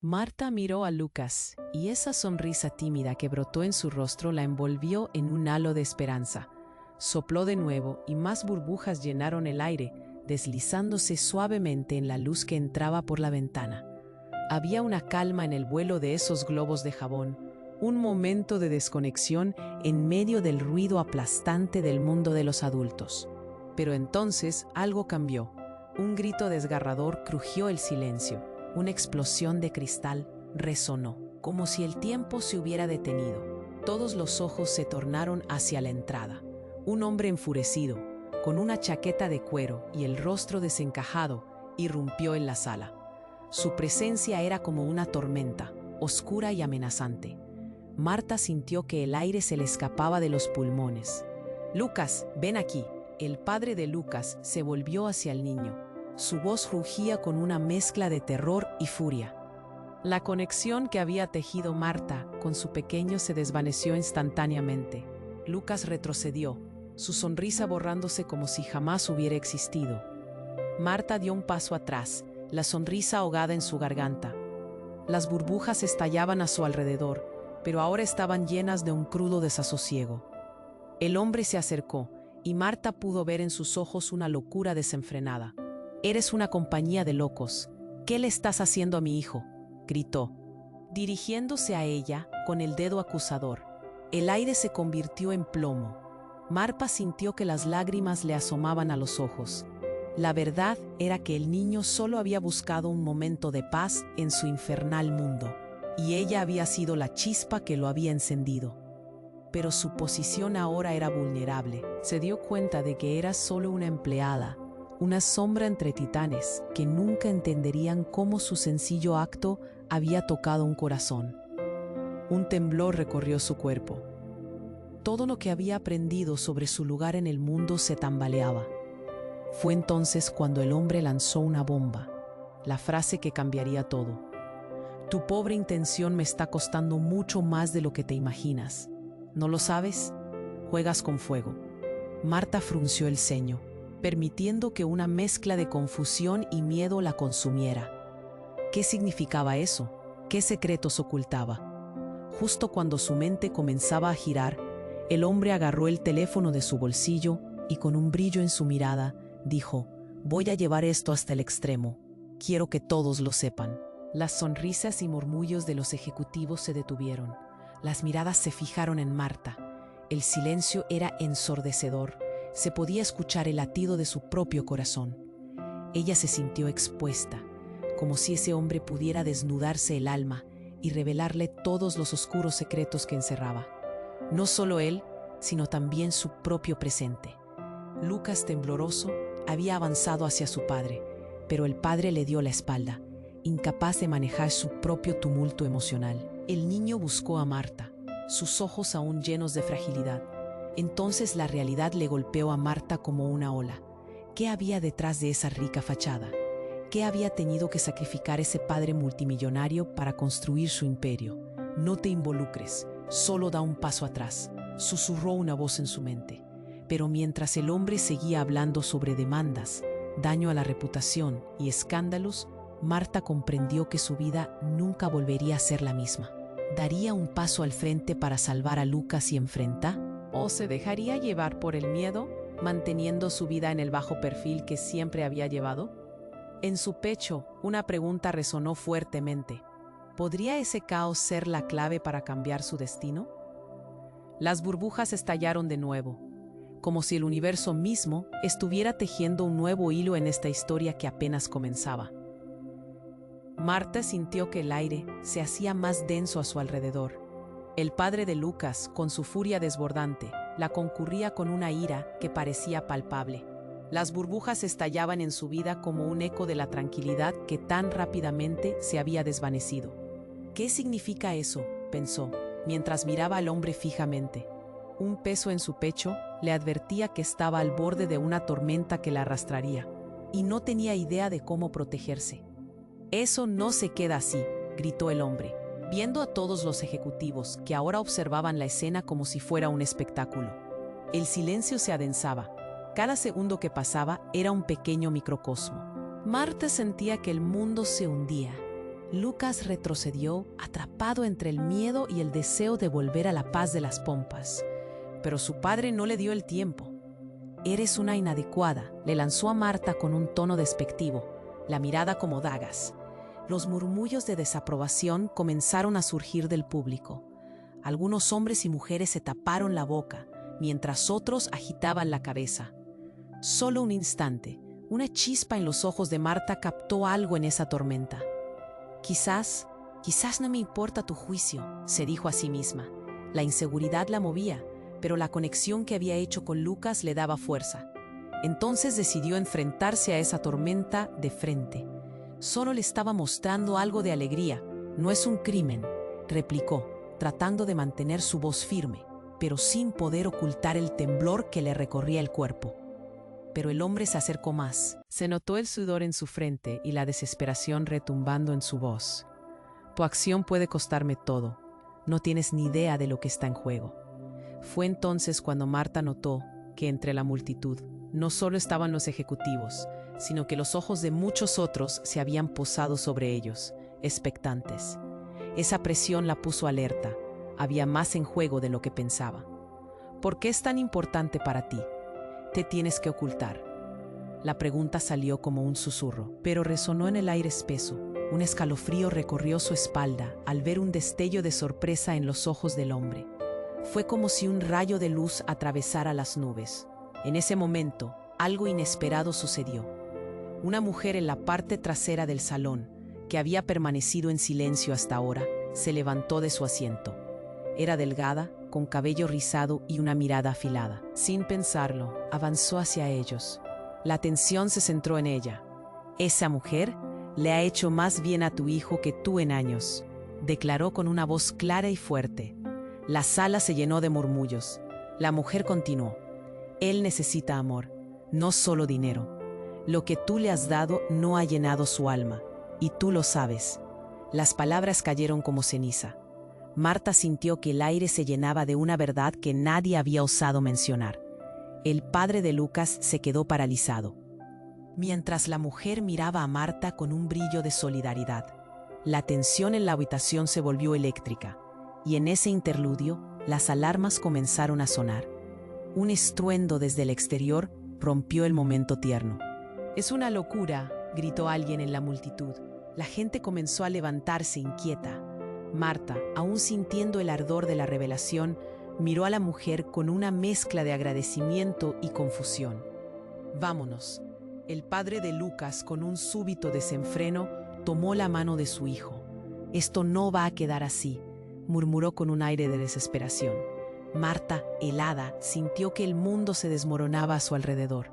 Marta miró a Lucas, y esa sonrisa tímida que brotó en su rostro la envolvió en un halo de esperanza. Sopló de nuevo y más burbujas llenaron el aire, deslizándose suavemente en la luz que entraba por la ventana. Había una calma en el vuelo de esos globos de jabón, un momento de desconexión en medio del ruido aplastante del mundo de los adultos. Pero entonces algo cambió. Un grito desgarrador crujió el silencio. Una explosión de cristal resonó, como si el tiempo se hubiera detenido. Todos los ojos se tornaron hacia la entrada. Un hombre enfurecido, con una chaqueta de cuero y el rostro desencajado, irrumpió en la sala. Su presencia era como una tormenta, oscura y amenazante. Marta sintió que el aire se le escapaba de los pulmones. «Lucas, ven aquí». El padre de Lucas se volvió hacia el niño. Su voz rugía con una mezcla de terror y furia. La conexión que había tejido Marta con su pequeño se desvaneció instantáneamente. Lucas retrocedió, su sonrisa borrándose como si jamás hubiera existido. Marta dio un paso atrás, la sonrisa ahogada en su garganta. Las burbujas estallaban a su alrededor, pero ahora estaban llenas de un crudo desasosiego. El hombre se acercó, y Marta pudo ver en sus ojos una locura desenfrenada. «Eres una compañía de locos. ¿Qué le estás haciendo a mi hijo?», gritó, dirigiéndose a ella con el dedo acusador. El aire se convirtió en plomo. Marta sintió que las lágrimas le asomaban a los ojos. La verdad era que el niño solo había buscado un momento de paz en su infernal mundo, y ella había sido la chispa que lo había encendido. Pero su posición ahora era vulnerable. Se dio cuenta de que era solo una empleada, una sombra entre titanes que nunca entenderían cómo su sencillo acto había tocado un corazón. Un temblor recorrió su cuerpo. Todo lo que había aprendido sobre su lugar en el mundo se tambaleaba. Fue entonces cuando el hombre lanzó una bomba, la frase que cambiaría todo. «Tu pobre intención me está costando mucho más de lo que te imaginas. ¿No lo sabes? Juegas con fuego». Marta frunció el ceño, permitiendo que una mezcla de confusión y miedo la consumiera. ¿Qué significaba eso? ¿Qué secretos ocultaba? Justo cuando su mente comenzaba a girar, el hombre agarró el teléfono de su bolsillo y con un brillo en su mirada, dijo: «Voy a llevar esto hasta el extremo. Quiero que todos lo sepan». Las sonrisas y murmullos de los ejecutivos se detuvieron. Las miradas se fijaron en Marta. El silencio era ensordecedor. Se podía escuchar el latido de su propio corazón. Ella se sintió expuesta, como si ese hombre pudiera desnudarse el alma y revelarle todos los oscuros secretos que encerraba. No solo él, sino también su propio presente. Lucas, tembloroso, había avanzado hacia su padre, pero el padre le dio la espalda, incapaz de manejar su propio tumulto emocional. El niño buscó a Marta, sus ojos aún llenos de fragilidad. Entonces la realidad le golpeó a Marta como una ola. ¿Qué había detrás de esa rica fachada? ¿Qué había tenido que sacrificar ese padre multimillonario para construir su imperio? «No te involucres, solo da un paso atrás», susurró una voz en su mente. Pero mientras el hombre seguía hablando sobre demandas, daño a la reputación y escándalos, Marta comprendió que su vida nunca volvería a ser la misma. ¿Daría un paso al frente para salvar a Lucas y enfrentar? ¿O se dejaría llevar por el miedo, manteniendo su vida en el bajo perfil que siempre había llevado? En su pecho, una pregunta resonó fuertemente. ¿Podría ese caos ser la clave para cambiar su destino? Las burbujas estallaron de nuevo, como si el universo mismo estuviera tejiendo un nuevo hilo en esta historia que apenas comenzaba. Marta sintió que el aire se hacía más denso a su alrededor. El padre de Lucas, con su furia desbordante, la concurría con una ira que parecía palpable. Las burbujas estallaban en su vida como un eco de la tranquilidad que tan rápidamente se había desvanecido. «¿Qué significa eso?», pensó, mientras miraba al hombre fijamente. Un peso en su pecho le advertía que estaba al borde de una tormenta que la arrastraría, y no tenía idea de cómo protegerse. «Eso no se queda así», gritó el hombre, viendo a todos los ejecutivos que ahora observaban la escena como si fuera un espectáculo. El silencio se adensaba. Cada segundo que pasaba era un pequeño microcosmo. Marta sentía que el mundo se hundía. Lucas retrocedió, atrapado entre el miedo y el deseo de volver a la paz de las pompas. Pero su padre no le dio el tiempo. «Eres una inadecuada», le lanzó a Marta con un tono despectivo, la mirada como dagas. Los murmullos de desaprobación comenzaron a surgir del público. Algunos hombres y mujeres se taparon la boca, mientras otros agitaban la cabeza. Solo un instante, una chispa en los ojos de Marta captó algo en esa tormenta. Quizás no me importa tu juicio», se dijo a sí misma. La inseguridad la movía, pero la conexión que había hecho con Lucas le daba fuerza. Entonces decidió enfrentarse a esa tormenta de frente. Solo le estaba mostrando algo de alegría. «No es un crimen», replicó, tratando de mantener su voz firme, pero sin poder ocultar el temblor que le recorría el cuerpo. Pero el hombre se acercó más. Se notó el sudor en su frente y la desesperación retumbando en su voz. «Tu acción puede costarme todo. No tienes ni idea de lo que está en juego». Fue entonces cuando Marta notó que entre la multitud no solo estaban los ejecutivos, sino que los ojos de muchos otros se habían posado sobre ellos, expectantes. Esa presión la puso alerta. Había más en juego de lo que pensaba. «¿Por qué es tan importante para ti? ¿Te tienes que ocultar?». La pregunta salió como un susurro, pero resonó en el aire espeso. Un escalofrío recorrió su espalda al ver un destello de sorpresa en los ojos del hombre. Fue como si un rayo de luz atravesara las nubes. En ese momento, algo inesperado sucedió. Una mujer en la parte trasera del salón, que había permanecido en silencio hasta ahora, se levantó de su asiento. Era delgada, con cabello rizado y una mirada afilada. Sin pensarlo, avanzó hacia ellos. La atención se centró en ella. «Esa mujer le ha hecho más bien a tu hijo que tú en años», declaró con una voz clara y fuerte. La sala se llenó de murmullos. La mujer continuó: «Él necesita amor, no solo dinero. Lo que tú le has dado no ha llenado su alma, y tú lo sabes». Las palabras cayeron como ceniza. Marta sintió que el aire se llenaba de una verdad que nadie había osado mencionar. El padre de Lucas se quedó paralizado, mientras la mujer miraba a Marta con un brillo de solidaridad. La tensión en la habitación se volvió eléctrica, y en ese interludio, las alarmas comenzaron a sonar. Un estruendo desde el exterior rompió el momento tierno. «Es una locura», gritó alguien en la multitud. La gente comenzó a levantarse inquieta. Marta, aún sintiendo el ardor de la revelación, miró a la mujer con una mezcla de agradecimiento y confusión. «Vámonos». El padre de Lucas, con un súbito desenfreno, tomó la mano de su hijo. «Esto no va a quedar así», murmuró con un aire de desesperación. Marta, helada, sintió que el mundo se desmoronaba a su alrededor.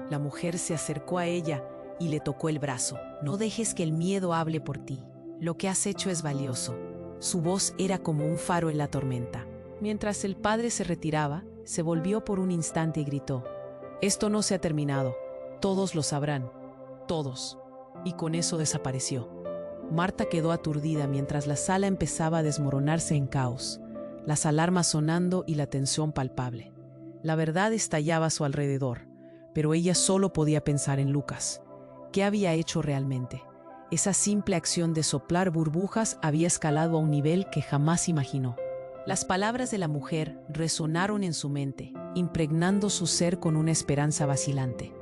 La mujer se acercó a ella y le tocó el brazo. «No dejes que el miedo hable por ti. Lo que has hecho es valioso». Su voz era como un faro en la tormenta. Mientras el padre se retiraba, se volvió por un instante y gritó: «Esto no se ha terminado. Todos lo sabrán. Todos». Y con eso desapareció. Marta quedó aturdida mientras la sala empezaba a desmoronarse en caos, las alarmas sonando y la tensión palpable. La verdad estallaba a su alrededor, pero ella solo podía pensar en Lucas. ¿Qué había hecho realmente? Esa simple acción de soplar burbujas había escalado a un nivel que jamás imaginó. Las palabras de la mujer resonaron en su mente, impregnando su ser con una esperanza vacilante.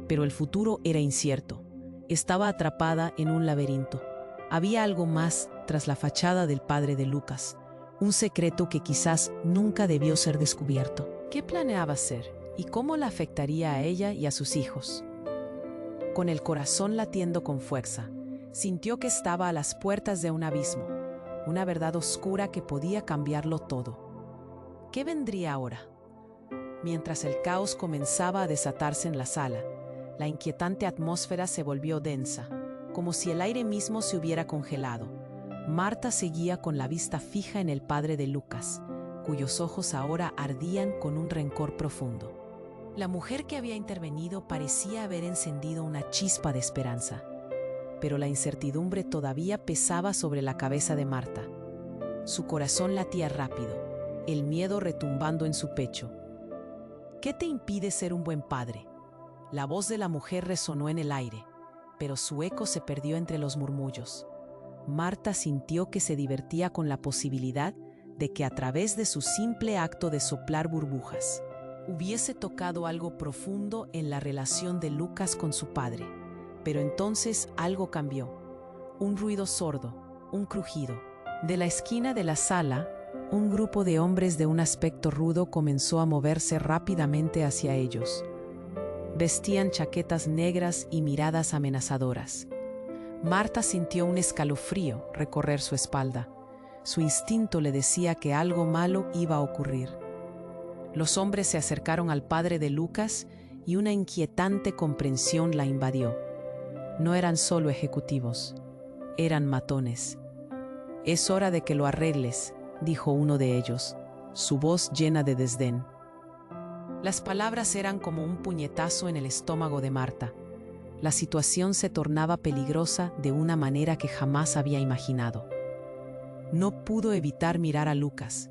Pero el futuro era incierto. Estaba atrapada en un laberinto. Había algo más tras la fachada del padre de Lucas, un secreto que quizás nunca debió ser descubierto. ¿Qué planeaba hacer y cómo la afectaría a ella y a sus hijos? Con el corazón latiendo con fuerza, sintió que estaba a las puertas de un abismo, una verdad oscura que podía cambiarlo todo. ¿Qué vendría ahora? Mientras el caos comenzaba a desatarse en la sala, la inquietante atmósfera se volvió densa, como si el aire mismo se hubiera congelado. Marta seguía con la vista fija en el padre de Lucas, cuyos ojos ahora ardían con un rencor profundo. La mujer que había intervenido parecía haber encendido una chispa de esperanza, pero la incertidumbre todavía pesaba sobre la cabeza de Marta. Su corazón latía rápido, el miedo retumbando en su pecho. ¿Qué te impide ser un buen padre? La voz de la mujer resonó en el aire, pero su eco se perdió entre los murmullos. Marta sintió que se divertía con la posibilidad de que a través de su simple acto de soplar burbujas, hubiese tocado algo profundo en la relación de Lucas con su padre. Pero entonces algo cambió. Un ruido sordo, un crujido. De la esquina de la sala, un grupo de hombres de un aspecto rudo comenzó a moverse rápidamente hacia ellos. Vestían chaquetas negras y miradas amenazadoras. Marta sintió un escalofrío recorrer su espalda. Su instinto le decía que algo malo iba a ocurrir. Los hombres se acercaron al padre de Lucas y una inquietante comprensión la invadió. No eran solo ejecutivos, eran matones. «Es hora de que lo arregles», dijo uno de ellos, su voz llena de desdén. Las palabras eran como un puñetazo en el estómago de Marta. La situación se tornaba peligrosa de una manera que jamás había imaginado. No pudo evitar mirar a Lucas.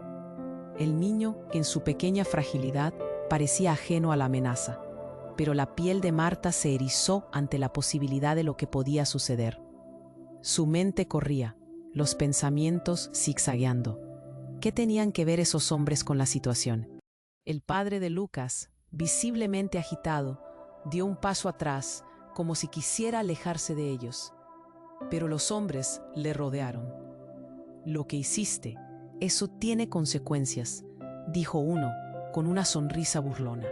El niño, en su pequeña fragilidad, parecía ajeno a la amenaza, pero la piel de Marta se erizó ante la posibilidad de lo que podía suceder. Su mente corría, los pensamientos zigzagueando. ¿Qué tenían que ver esos hombres con la situación? El padre de Lucas, visiblemente agitado, dio un paso atrás, como si quisiera alejarse de ellos. Pero los hombres le rodearon. «Lo que hiciste, eso tiene consecuencias», dijo uno, con una sonrisa burlona.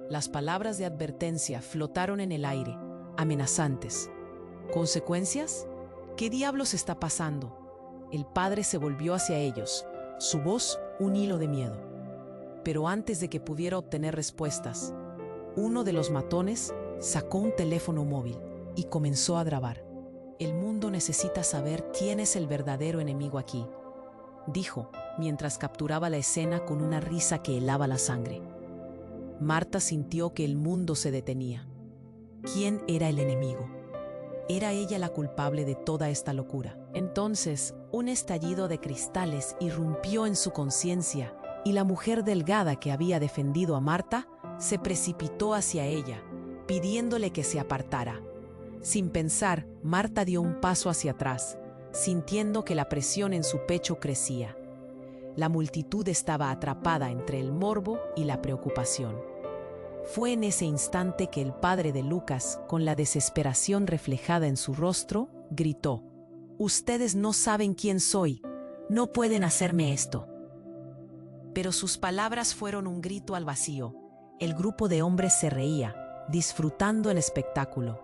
Las palabras de advertencia flotaron en el aire, amenazantes. ¿Consecuencias? ¿Qué diablos está pasando? El padre se volvió hacia ellos, su voz un hilo de miedo. Pero antes de que pudiera obtener respuestas, uno de los matones sacó un teléfono móvil y comenzó a grabar. «El mundo necesita saber quién es el verdadero enemigo aquí», dijo, mientras capturaba la escena con una risa que helaba la sangre. Marta sintió que el mundo se detenía. ¿Quién era el enemigo? ¿Era ella la culpable de toda esta locura? Entonces, un estallido de cristales irrumpió en su conciencia y la mujer delgada que había defendido a Marta se precipitó hacia ella, pidiéndole que se apartara. Sin pensar, Marta dio un paso hacia atrás, sintiendo que la presión en su pecho crecía. La multitud estaba atrapada entre el morbo y la preocupación. Fue en ese instante que el padre de Lucas, con la desesperación reflejada en su rostro, gritó: «Ustedes no saben quién soy, no pueden hacerme esto». Pero sus palabras fueron un grito al vacío. El grupo de hombres se reía, disfrutando el espectáculo.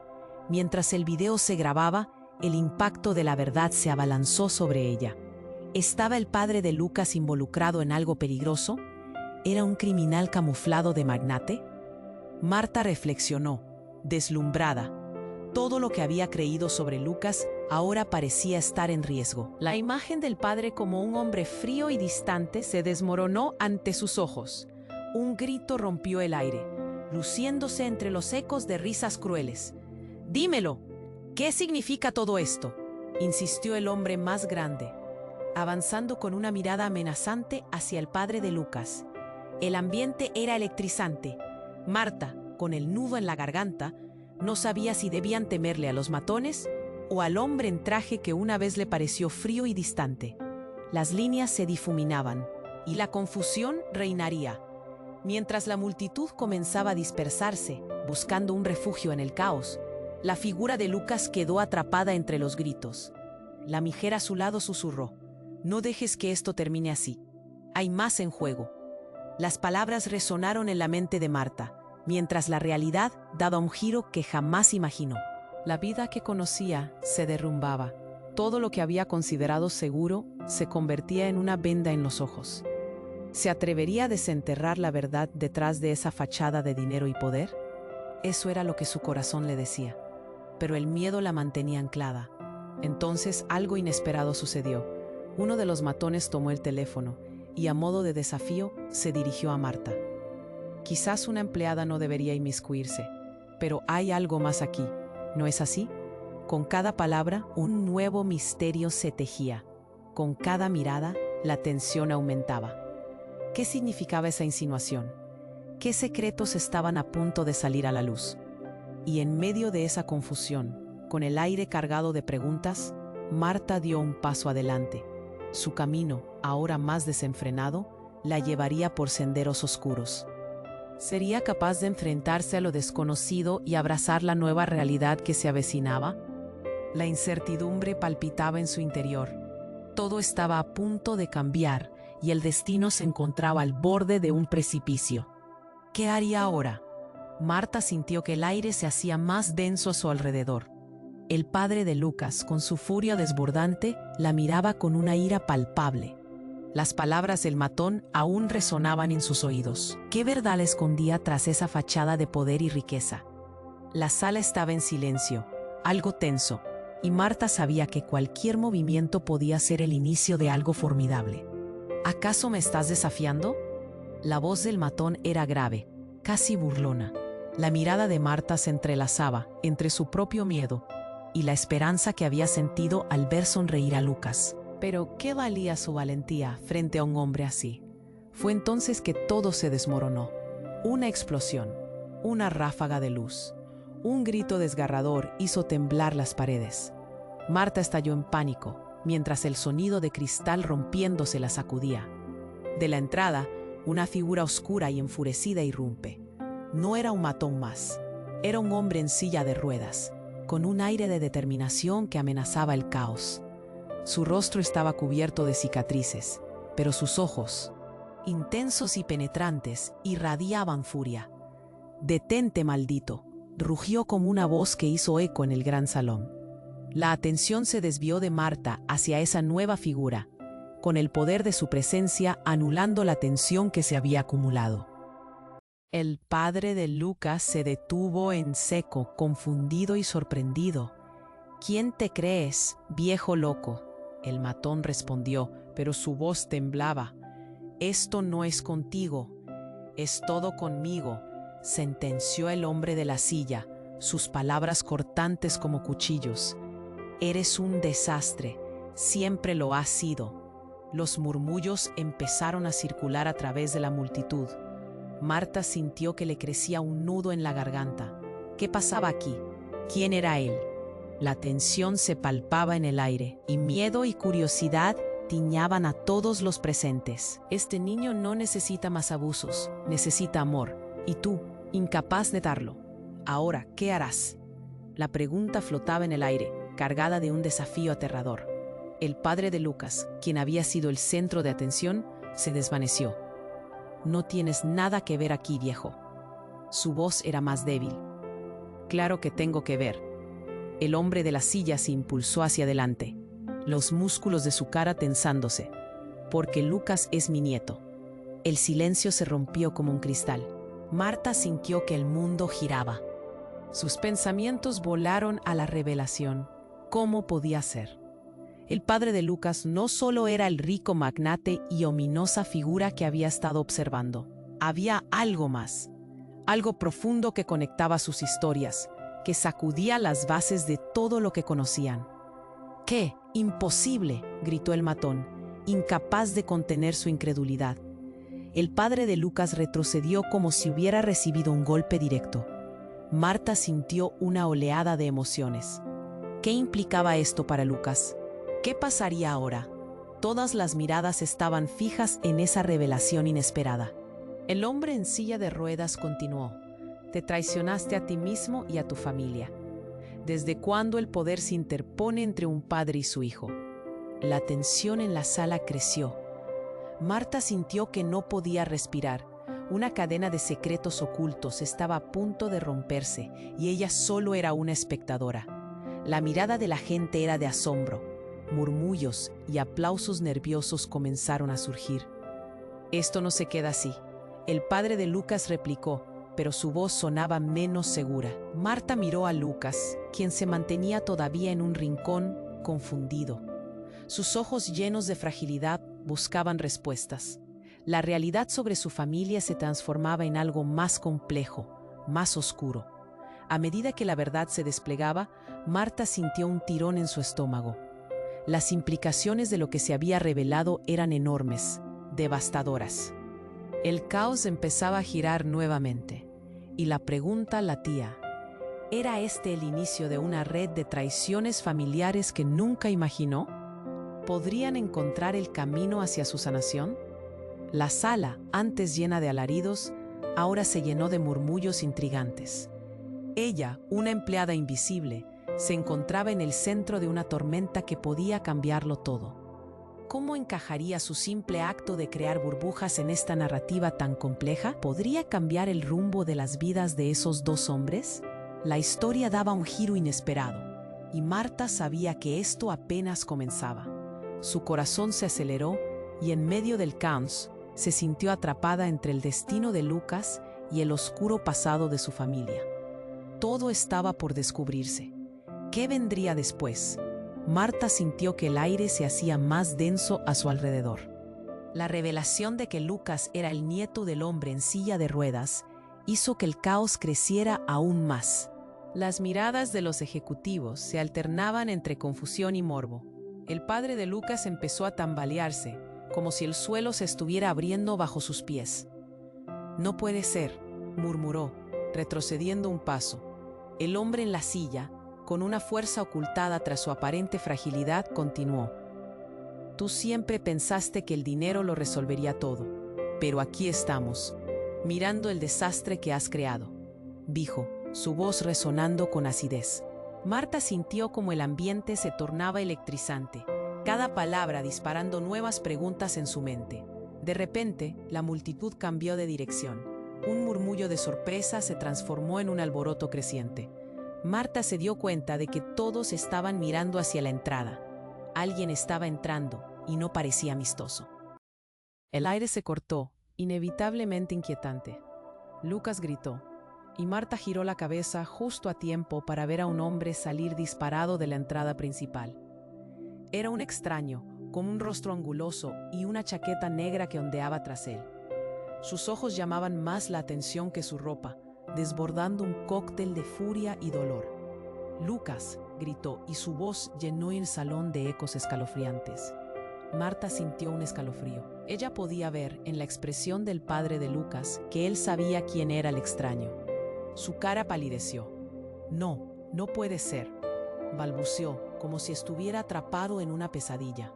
Mientras el video se grababa, el impacto de la verdad se abalanzó sobre ella. ¿Estaba el padre de Lucas involucrado en algo peligroso? ¿Era un criminal camuflado de magnate? Marta reflexionó, deslumbrada. Todo lo que había creído sobre Lucas ahora parecía estar en riesgo. La imagen del padre como un hombre frío y distante se desmoronó ante sus ojos. Un grito rompió el aire, luciéndose entre los ecos de risas crueles. «Dímelo, ¿qué significa todo esto?», insistió el hombre más grande, avanzando con una mirada amenazante hacia el padre de Lucas. El ambiente era electrizante. Marta, con el nudo en la garganta, no sabía si debían temerle a los matones o al hombre en traje que una vez le pareció frío y distante. Las líneas se difuminaban y la confusión reinaría. Mientras la multitud comenzaba a dispersarse, buscando un refugio en el caos, la figura de Lucas quedó atrapada entre los gritos. La mujer a su lado susurró: «No dejes que esto termine así. Hay más en juego». Las palabras resonaron en la mente de Marta, mientras la realidad daba un giro que jamás imaginó. La vida que conocía se derrumbaba. Todo lo que había considerado seguro se convertía en una venda en los ojos. ¿Se atrevería a desenterrar la verdad detrás de esa fachada de dinero y poder? Eso era lo que su corazón le decía, pero el miedo la mantenía anclada. Entonces algo inesperado sucedió. Uno de los matones tomó el teléfono y, a modo de desafío, se dirigió a Marta. Quizás una empleada no debería inmiscuirse, pero hay algo más aquí, ¿no es así? Con cada palabra, un nuevo misterio se tejía. Con cada mirada, la tensión aumentaba. ¿Qué significaba esa insinuación? ¿Qué secretos estaban a punto de salir a la luz? Y en medio de esa confusión, con el aire cargado de preguntas, Marta dio un paso adelante. Su camino, ahora más desenfrenado, la llevaría por senderos oscuros. ¿Sería capaz de enfrentarse a lo desconocido y abrazar la nueva realidad que se avecinaba? La incertidumbre palpitaba en su interior. Todo estaba a punto de cambiar y el destino se encontraba al borde de un precipicio. ¿Qué haría ahora? Marta sintió que el aire se hacía más denso a su alrededor. El padre de Lucas, con su furia desbordante, la miraba con una ira palpable. Las palabras del matón aún resonaban en sus oídos. ¿Qué verdad le escondía tras esa fachada de poder y riqueza? La sala estaba en silencio, algo tenso, y Marta sabía que cualquier movimiento podía ser el inicio de algo formidable. ¿Acaso me estás desafiando? La voz del matón era grave, casi burlona. La mirada de Marta se entrelazaba entre su propio miedo y la esperanza que había sentido al ver sonreír a Lucas. Pero ¿qué valía su valentía frente a un hombre así? Fue entonces que todo se desmoronó. Una explosión, una ráfaga de luz, un grito desgarrador hizo temblar las paredes. Marta estalló en pánico, mientras el sonido de cristal rompiéndose la sacudía. De la entrada, una figura oscura y enfurecida irrumpe. No era un matón más, era un hombre en silla de ruedas, con un aire de determinación que amenazaba el caos. Su rostro estaba cubierto de cicatrices, pero sus ojos, intensos y penetrantes, irradiaban furia. «Detente, maldito», rugió como una voz que hizo eco en el gran salón. La atención se desvió de Marta hacia esa nueva figura, con el poder de su presencia anulando la tensión que se había acumulado. El padre de Lucas se detuvo en seco, confundido y sorprendido. «¿Quién te crees, viejo loco?», el matón respondió, pero su voz temblaba. «Esto no es contigo, es todo conmigo», sentenció el hombre de la silla, sus palabras cortantes como cuchillos. «Eres un desastre, siempre lo has sido». Los murmullos empezaron a circular a través de la multitud. Marta sintió que le crecía un nudo en la garganta. ¿Qué pasaba aquí? ¿Quién era él? La tensión se palpaba en el aire, y miedo y curiosidad tiñaban a todos los presentes. Este niño no necesita más abusos, necesita amor. Y tú, incapaz de darlo. Ahora, ¿qué harás? La pregunta flotaba en el aire, cargada de un desafío aterrador. El padre de Lucas, quien había sido el centro de atención, se desvaneció. «No tienes nada que ver aquí, viejo». Su voz era más débil. «Claro que tengo que ver». El hombre de la silla se impulsó hacia adelante, los músculos de su cara tensándose. «Porque Lucas es mi nieto». El silencio se rompió como un cristal. Marta sintió que el mundo giraba. Sus pensamientos volaron a la revelación. ¿Cómo podía ser? El padre de Lucas no solo era el rico magnate y ominosa figura que había estado observando. Había algo más, algo profundo que conectaba sus historias, que sacudía las bases de todo lo que conocían. «¿Qué? Imposible», gritó el matón, incapaz de contener su incredulidad. El padre de Lucas retrocedió como si hubiera recibido un golpe directo. Marta sintió una oleada de emociones. ¿Qué implicaba esto para Lucas? ¿Qué pasaría ahora? Todas las miradas estaban fijas en esa revelación inesperada. El hombre en silla de ruedas continuó. «Te traicionaste a ti mismo y a tu familia. ¿Desde cuándo el poder se interpone entre un padre y su hijo?» La tensión en la sala creció. Marta sintió que no podía respirar. Una cadena de secretos ocultos estaba a punto de romperse y ella solo era una espectadora. La mirada de la gente era de asombro. Murmullos y aplausos nerviosos comenzaron a surgir. «Esto no se queda así», el padre de Lucas replicó, pero su voz sonaba menos segura. Marta miró a Lucas, quien se mantenía todavía en un rincón, confundido. Sus ojos llenos de fragilidad buscaban respuestas. La realidad sobre su familia se transformaba en algo más complejo, más oscuro. A medida que la verdad se desplegaba, Marta sintió un tirón en su estómago. Las implicaciones de lo que se había revelado eran enormes, devastadoras. El caos empezaba a girar nuevamente, y la pregunta latía: ¿Era este el inicio de una red de traiciones familiares que nunca imaginó? ¿Podrían encontrar el camino hacia su sanación? La sala, antes llena de alaridos, ahora se llenó de murmullos intrigantes. Ella, una empleada invisible, se encontraba en el centro de una tormenta que podía cambiarlo todo. ¿Cómo encajaría su simple acto de crear burbujas en esta narrativa tan compleja? ¿Podría cambiar el rumbo de las vidas de esos dos hombres? La historia daba un giro inesperado, y Marta sabía que esto apenas comenzaba. Su corazón se aceleró y en medio del caos se sintió atrapada entre el destino de Lucas y el oscuro pasado de su familia. Todo estaba por descubrirse. ¿Qué vendría después? Marta sintió que el aire se hacía más denso a su alrededor. La revelación de que Lucas era el nieto del hombre en silla de ruedas hizo que el caos creciera aún más. Las miradas de los ejecutivos se alternaban entre confusión y morbo. El padre de Lucas empezó a tambalearse, como si el suelo se estuviera abriendo bajo sus pies. «No puede ser», murmuró, retrocediendo un paso. El hombre en la silla, con una fuerza ocultada tras su aparente fragilidad, continuó. «Tú siempre pensaste que el dinero lo resolvería todo, pero aquí estamos, mirando el desastre que has creado», dijo, su voz resonando con acidez. Marta sintió como el ambiente se tornaba electrizante, cada palabra disparando nuevas preguntas en su mente. De repente, la multitud cambió de dirección. Un murmullo de sorpresa se transformó en un alboroto creciente. Marta se dio cuenta de que todos estaban mirando hacia la entrada. Alguien estaba entrando y no parecía amistoso. El aire se cortó, inevitablemente inquietante. Lucas gritó, y Marta giró la cabeza justo a tiempo para ver a un hombre salir disparado de la entrada principal. Era un extraño, con un rostro anguloso y una chaqueta negra que ondeaba tras él. Sus ojos llamaban más la atención que su ropa, desbordando un cóctel de furia y dolor. «Lucas», gritó, y su voz llenó el salón de ecos escalofriantes. Marta sintió un escalofrío. Ella podía ver en la expresión del padre de Lucas que él sabía quién era el extraño. Su cara palideció. «No, no puede ser», balbuceó, como si estuviera atrapado en una pesadilla.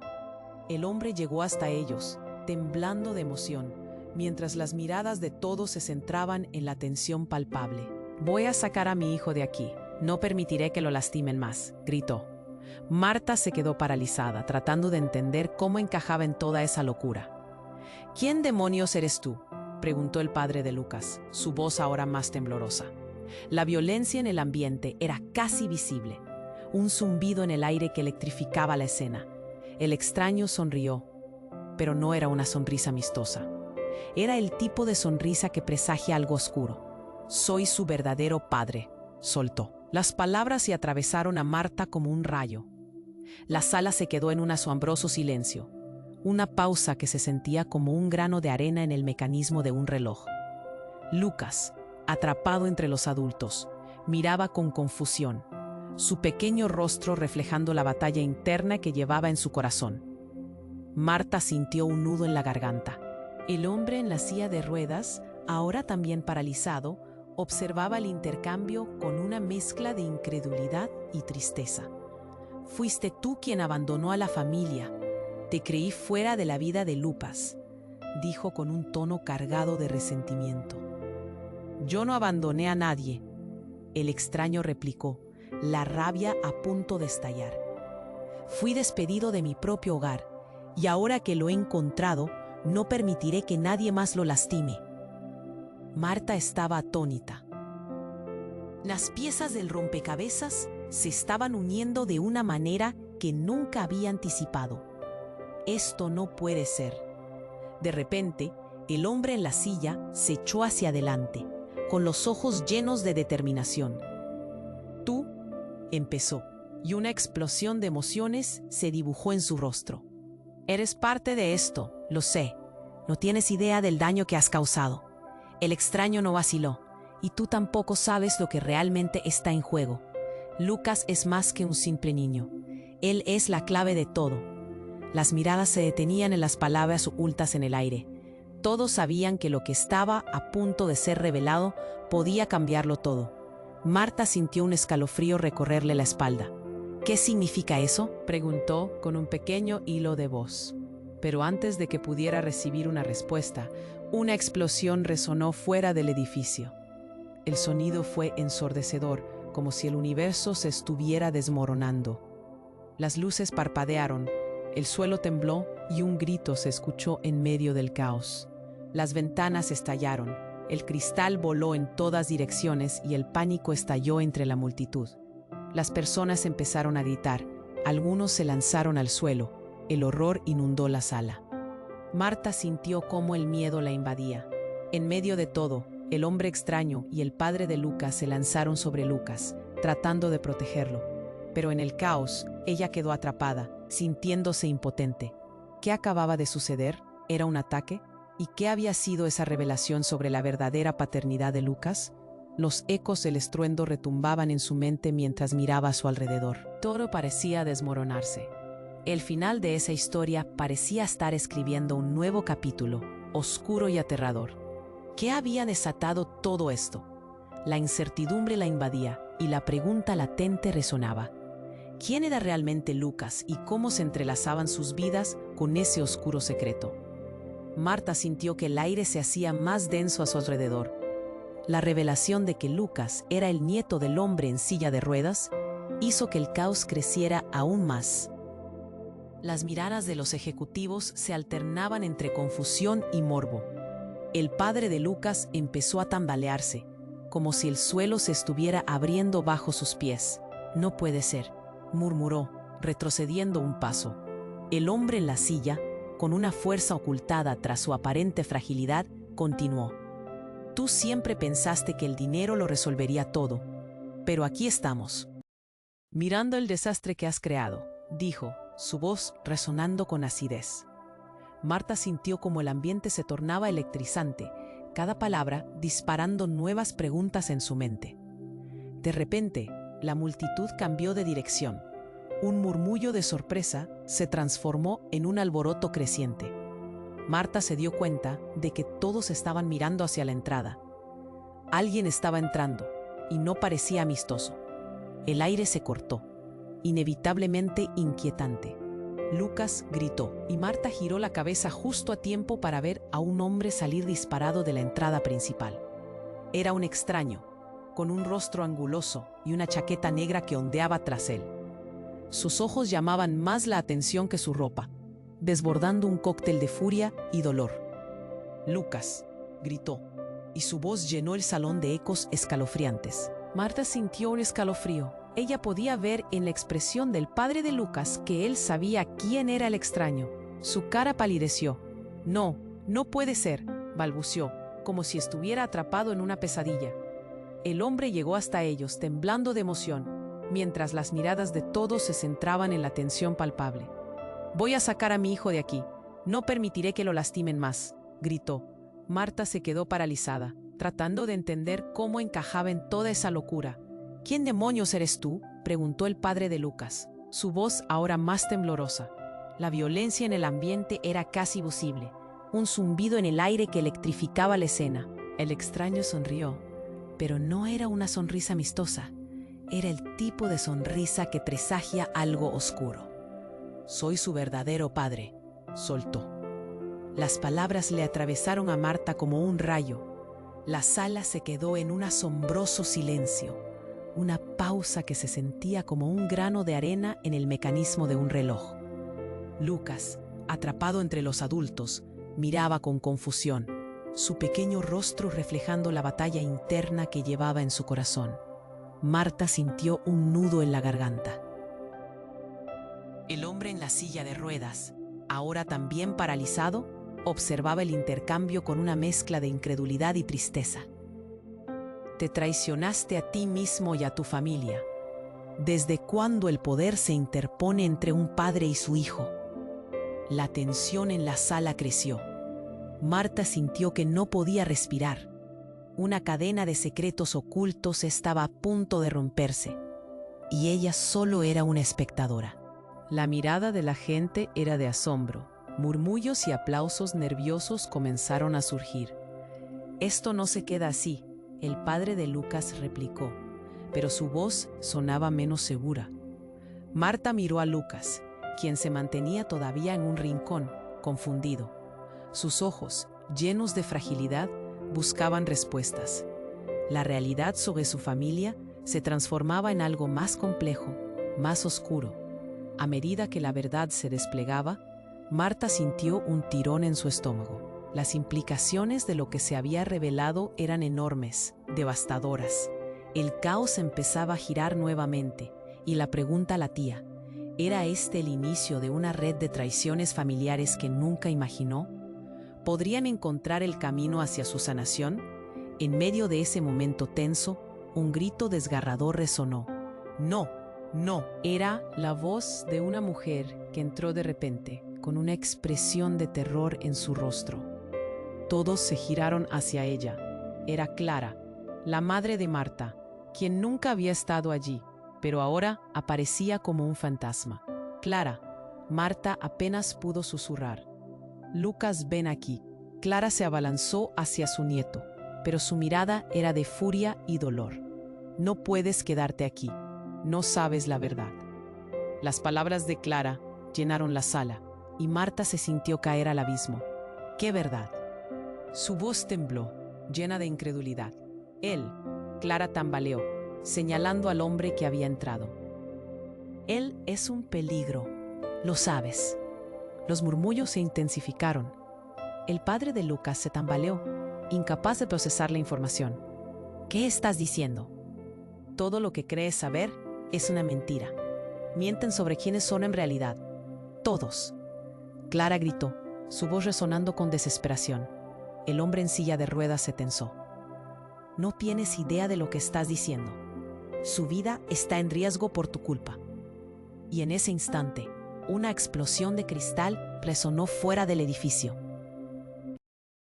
El hombre llegó hasta ellos, temblando de emoción, mientras las miradas de todos se centraban en la tensión palpable. «Voy a sacar a mi hijo de aquí. No permitiré que lo lastimen más», gritó. Marta se quedó paralizada, tratando de entender cómo encajaba en toda esa locura. «¿Quién demonios eres tú?», preguntó el padre de Lucas, su voz ahora más temblorosa. La violencia en el ambiente era casi visible, un zumbido en el aire que electrificaba la escena. El extraño sonrió, pero no era una sonrisa amistosa. Era el tipo de sonrisa que presagia algo oscuro. «Soy su verdadero padre», soltó. Las palabras se atravesaron a Marta como un rayo. La sala se quedó en un asombroso silencio, una pausa que se sentía como un grano de arena en el mecanismo de un reloj. Lucas, atrapado entre los adultos, miraba con confusión, su pequeño rostro reflejando la batalla interna que llevaba en su corazón. Marta sintió un nudo en la garganta. El hombre en la silla de ruedas, ahora también paralizado, observaba el intercambio con una mezcla de incredulidad y tristeza. «Fuiste tú quien abandonó a la familia. Te creí fuera de la vida de Lucas», dijo con un tono cargado de resentimiento. «Yo no abandoné a nadie», el extraño replicó, la rabia a punto de estallar. «Fui despedido de mi propio hogar, y ahora que lo he encontrado, no permitiré que nadie más lo lastime». Marta estaba atónita. Las piezas del rompecabezas se estaban uniendo de una manera que nunca había anticipado. «Esto no puede ser». De repente, el hombre en la silla se echó hacia adelante, con los ojos llenos de determinación. «Tú», empezó, y una explosión de emociones se dibujó en su rostro. «Eres parte de esto, lo sé. No tienes idea del daño que has causado». El extraño no vaciló, y tú tampoco sabes lo que realmente está en juego. Lucas es más que un simple niño. Él es la clave de todo. Las miradas se detenían en las palabras ocultas en el aire. Todos sabían que lo que estaba a punto de ser revelado podía cambiarlo todo. Marta sintió un escalofrío recorrerle la espalda. ¿Qué significa eso?, preguntó con un pequeño hilo de voz. Pero antes de que pudiera recibir una respuesta, una explosión resonó fuera del edificio. El sonido fue ensordecedor, como si el universo se estuviera desmoronando. Las luces parpadearon, el suelo tembló y un grito se escuchó en medio del caos. Las ventanas estallaron, el cristal voló en todas direcciones y el pánico estalló entre la multitud. Las personas empezaron a gritar, algunos se lanzaron al suelo, el horror inundó la sala. Marta sintió cómo el miedo la invadía. En medio de todo, el hombre extraño y el padre de Lucas se lanzaron sobre Lucas, tratando de protegerlo. Pero en el caos, ella quedó atrapada, sintiéndose impotente. ¿Qué acababa de suceder? ¿Era un ataque? ¿Y qué había sido esa revelación sobre la verdadera paternidad de Lucas? Los ecos del estruendo retumbaban en su mente mientras miraba a su alrededor. Todo parecía desmoronarse. El final de esa historia parecía estar escribiendo un nuevo capítulo, oscuro y aterrador. ¿Qué había desatado todo esto? La incertidumbre la invadía y la pregunta latente resonaba. ¿Quién era realmente Lucas y cómo se entrelazaban sus vidas con ese oscuro secreto? Marta sintió que el aire se hacía más denso a su alrededor. La revelación de que Lucas era el nieto del hombre en silla de ruedas hizo que el caos creciera aún más. Las miradas de los ejecutivos se alternaban entre confusión y morbo. El padre de Lucas empezó a tambalearse, como si el suelo se estuviera abriendo bajo sus pies. «No puede ser», murmuró, retrocediendo un paso. El hombre en la silla, con una fuerza ocultada tras su aparente fragilidad, continuó. «Tú siempre pensaste que el dinero lo resolvería todo, pero aquí estamos, mirando el desastre que has creado», dijo, su voz resonando con acidez. Marta sintió como el ambiente se tornaba electrizante, cada palabra disparando nuevas preguntas en su mente. De repente, la multitud cambió de dirección. Un murmullo de sorpresa se transformó en un alboroto creciente. Marta se dio cuenta de que todos estaban mirando hacia la entrada. Alguien estaba entrando, y no parecía amistoso. El aire se cortó, inevitablemente inquietante. Lucas gritó, y Marta giró la cabeza justo a tiempo para ver a un hombre salir disparado de la entrada principal. Era un extraño, con un rostro anguloso y una chaqueta negra que ondeaba tras él. Sus ojos llamaban más la atención que su ropa, desbordando un cóctel de furia y dolor. «Lucas», gritó, y su voz llenó el salón de ecos escalofriantes. Marta sintió un escalofrío. Ella podía ver en la expresión del padre de Lucas que él sabía quién era el extraño. Su cara palideció. «No, no puede ser», balbuceó, como si estuviera atrapado en una pesadilla. El hombre llegó hasta ellos, temblando de emoción, mientras las miradas de todos se centraban en la tensión palpable. «Voy a sacar a mi hijo de aquí. No permitiré que lo lastimen más», gritó. Marta se quedó paralizada, tratando de entender cómo encajaba en toda esa locura. «¿Quién demonios eres tú?», preguntó el padre de Lucas, su voz ahora más temblorosa. La violencia en el ambiente era casi visible, un zumbido en el aire que electrificaba la escena. El extraño sonrió, pero no era una sonrisa amistosa. Era el tipo de sonrisa que presagia algo oscuro. «Soy su verdadero padre», soltó. Las palabras le atravesaron a Marta como un rayo. La sala se quedó en un asombroso silencio, una pausa que se sentía como un grano de arena en el mecanismo de un reloj. Lucas, atrapado entre los adultos, miraba con confusión, su pequeño rostro reflejando la batalla interna que llevaba en su corazón. Marta sintió un nudo en la garganta. El hombre en la silla de ruedas, ahora también paralizado, observaba el intercambio con una mezcla de incredulidad y tristeza. «Te traicionaste a ti mismo y a tu familia. ¿Desde cuándo el poder se interpone entre un padre y su hijo?». La tensión en la sala creció. Marta sintió que no podía respirar. Una cadena de secretos ocultos estaba a punto de romperse, y ella solo era una espectadora. La mirada de la gente era de asombro. Murmullos y aplausos nerviosos comenzaron a surgir. «Esto no se queda así», el padre de Lucas replicó. pero su voz sonaba menos segura. Marta miró a Lucas, quien se mantenía todavía en un rincón, confundido. Sus ojos, llenos de fragilidad, buscaban respuestas. La realidad sobre su familia se transformaba en algo más complejo, más oscuro. A medida que la verdad se desplegaba, Marta sintió un tirón en su estómago. Las implicaciones de lo que se había revelado eran enormes, devastadoras. El caos empezaba a girar nuevamente, y la pregunta latía: ¿era este el inicio de una red de traiciones familiares que nunca imaginó? ¿Podrían encontrar el camino hacia su sanación? En medio de ese momento tenso, un grito desgarrador resonó. ¡No! ¡No! Era la voz de una mujer que entró de repente, con una expresión de terror en su rostro. Todos se giraron hacia ella. Era Clara, la madre de Marta, quien nunca había estado allí, pero ahora aparecía como un fantasma. Clara, Marta apenas pudo susurrar. Lucas, ven aquí. Clara se abalanzó hacia su nieto, pero su mirada era de furia y dolor. No puedes quedarte aquí. No sabes la verdad. Las palabras de Clara llenaron la sala, y Marta se sintió caer al abismo. ¿Qué verdad? Su voz tembló, llena de incredulidad. Clara tambaleó, señalando al hombre que había entrado. Él es un peligro, lo sabes. Los murmullos se intensificaron. El padre de Lucas se tambaleó, incapaz de procesar la información. ¿Qué estás diciendo? Todo lo que crees saber es una mentira. Mienten sobre quiénes son en realidad. Todos. Clara gritó, su voz resonando con desesperación. El hombre en silla de ruedas se tensó. No tienes idea de lo que estás diciendo. Su vida está en riesgo por tu culpa. Y en ese instante, una explosión de cristal resonó fuera del edificio.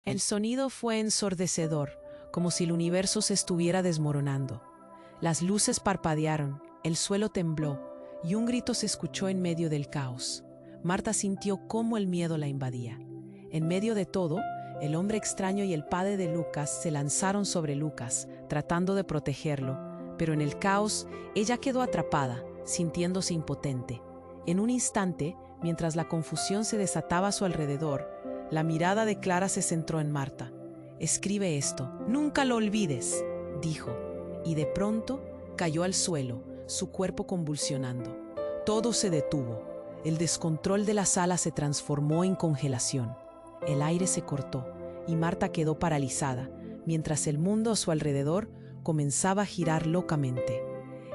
El sonido fue ensordecedor, como si el universo se estuviera desmoronando. Las luces parpadearon, el suelo tembló, y un grito se escuchó en medio del caos. Marta sintió cómo el miedo la invadía. En medio de todo, el hombre extraño y el padre de Lucas se lanzaron sobre Lucas, tratando de protegerlo, pero en el caos, ella quedó atrapada, sintiéndose impotente. En un instante, mientras la confusión se desataba a su alrededor, la mirada de Clara se centró en Marta. «Escribe esto, nunca lo olvides», dijo, y de pronto cayó al suelo, su cuerpo convulsionando. Todo se detuvo. El descontrol de la sala se transformó en congelación. El aire se cortó y Marta quedó paralizada, mientras el mundo a su alrededor comenzaba a girar locamente.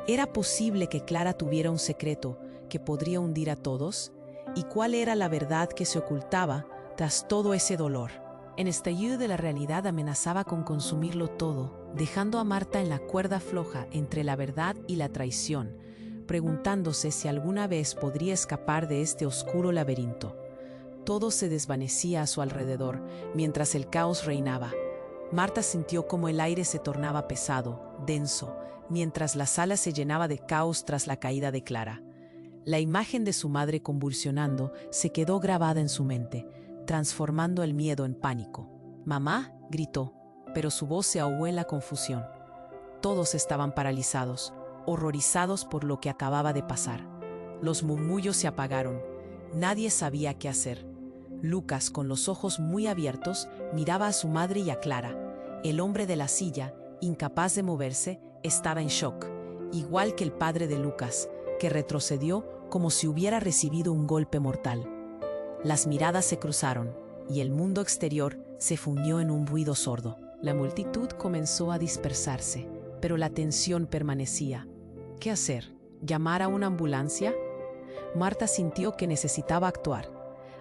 ¿Era posible que Clara tuviera un secreto que podría hundir a todos? ¿Y cuál era la verdad que se ocultaba tras todo ese dolor? El estallido de la realidad amenazaba con consumirlo todo, dejando a Marta en la cuerda floja entre la verdad y la traición, preguntándose si alguna vez podría escapar de este oscuro laberinto. Todo se desvanecía a su alrededor, mientras el caos reinaba. Marta sintió como el aire se tornaba pesado, denso, mientras la sala se llenaba de caos tras la caída de Clara. La imagen de su madre convulsionando se quedó grabada en su mente, transformando el miedo en pánico. «¡Mamá!», gritó, pero su voz se ahogó en la confusión. Todos estaban paralizados, horrorizados por lo que acababa de pasar. Los murmullos se apagaron. Nadie sabía qué hacer. Lucas, con los ojos muy abiertos, miraba a su madre y a Clara. El hombre de la silla, incapaz de moverse, estaba en shock, igual que el padre de Lucas, que retrocedió como si hubiera recibido un golpe mortal. Las miradas se cruzaron, y el mundo exterior se fundió en un ruido sordo. La multitud comenzó a dispersarse, pero la tensión permanecía. ¿Qué hacer? ¿Llamar a una ambulancia? Marta sintió que necesitaba actuar,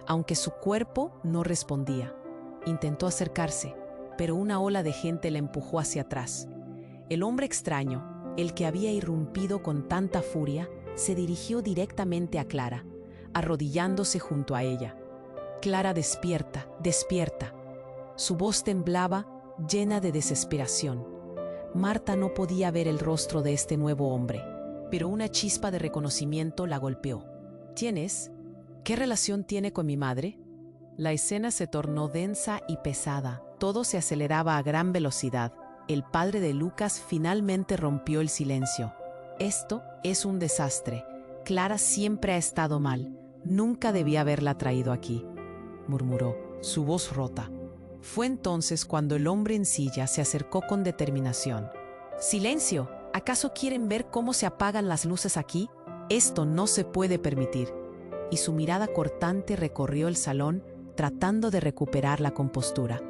aunque su cuerpo no respondía. Intentó acercarse, pero una ola de gente la empujó hacia atrás. El hombre extraño, el que había irrumpido con tanta furia, se dirigió directamente a Clara, arrodillándose junto a ella. «Clara, despierta, despierta». Su voz temblaba, llena de desesperación. Marta no podía ver el rostro de este nuevo hombre, pero una chispa de reconocimiento la golpeó. «¿Quién es? ¿Qué relación tiene con mi madre?». La escena se tornó densa y pesada. Todo se aceleraba a gran velocidad. el padre de Lucas finalmente rompió el silencio. Esto es un desastre. Clara siempre ha estado mal. Nunca debía haberla traído aquí, murmuró, su voz rota. Fue entonces cuando el hombre en silla se acercó con determinación. ¡Silencio! ¿Acaso quieren ver cómo se apagan las luces aquí? Esto no se puede permitir. Y su mirada cortante recorrió el salón, tratando de recuperar la compostura.